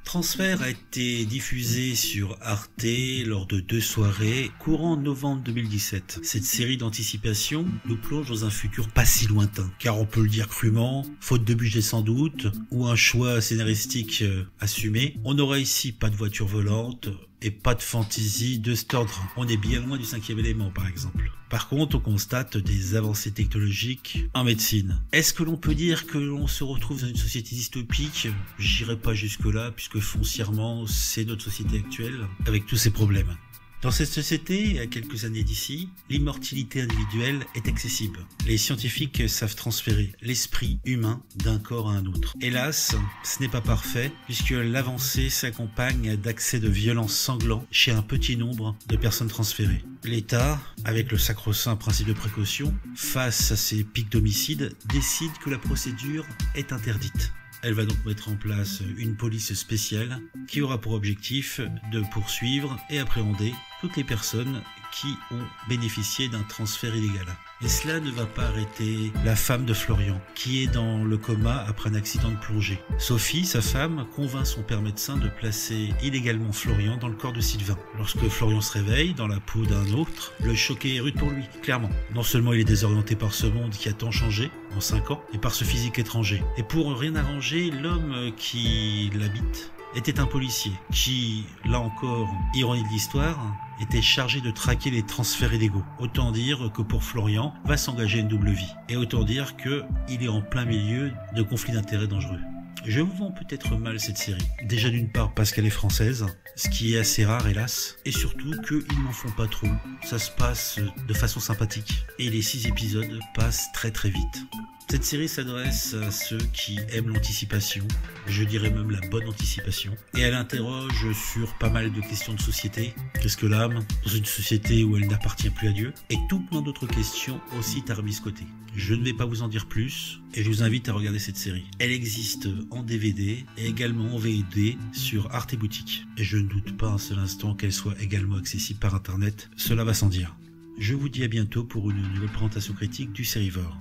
Transfert a été diffusé sur Arte lors de 2 soirées courant novembre 2017. Cette série d'anticipation nous plonge dans un futur pas si lointain, car on peut le dire crûment, faute de budget sans doute, ou un choix scénaristique assumé, on n'aura ici pas de voiture volante et pas de fantaisie de cet ordre. On est bien loin du 5e élément par exemple. Par contre, on constate des avancées technologiques en médecine. Est-ce que l'on peut dire que l'on se retrouve dans une société dystopique? J'irai pas jusque-là, puisque foncièrement, c'est notre société actuelle, avec tous ses problèmes. Dans cette société, à quelques années d'ici, l'immortalité individuelle est accessible. Les scientifiques savent transférer l'esprit humain d'un corps à un autre. Hélas, ce n'est pas parfait, puisque l'avancée s'accompagne d'accès de violence sanglants chez un petit nombre de personnes transférées. L'État, avec le sacro-saint principe de précaution, face à ces pics d'homicide, décide que la procédure est interdite. Elle va donc mettre en place une police spéciale qui aura pour objectif de poursuivre et appréhender toutes les personnes qui ont bénéficié d'un transfert illégal. Et cela ne va pas arrêter la femme de Florian, qui est dans le coma après un accident de plongée. Sophie, sa femme, convainc son père médecin de placer illégalement Florian dans le corps de Sylvain. Lorsque Florian se réveille dans la peau d'un autre, le choc est rude pour lui, clairement. Non seulement il est désorienté par ce monde qui a tant changé en 5 ans, mais par ce physique étranger. Et pour rien arranger, l'homme qui l'habite était un policier qui, là encore, ironie de l'histoire, était chargé de traquer les transferts illégaux. Autant dire que pour Florian, va s'engager une double vie. Et autant dire qu'il est en plein milieu de conflits d'intérêts dangereux. Je vous vends peut-être mal cette série. Déjà d'une part parce qu'elle est française, ce qui est assez rare hélas, et surtout qu'ils n'en font pas trop. Ça se passe de façon sympathique. Et les 6 épisodes passent très très vite. Cette série s'adresse à ceux qui aiment l'anticipation, je dirais même la bonne anticipation, et elle interroge sur pas mal de questions de société. Qu'est-ce que l'âme dans une société où elle n'appartient plus à Dieu? Et tout plein d'autres questions aussi tarabiscotées. Je ne vais pas vous en dire plus, et je vous invite à regarder cette série. Elle existe en DVD et également en VOD sur Arte Boutique. Et je ne doute pas un seul instant qu'elle soit également accessible par internet, cela va sans dire. Je vous dis à bientôt pour une nouvelle présentation critique du Sérivore.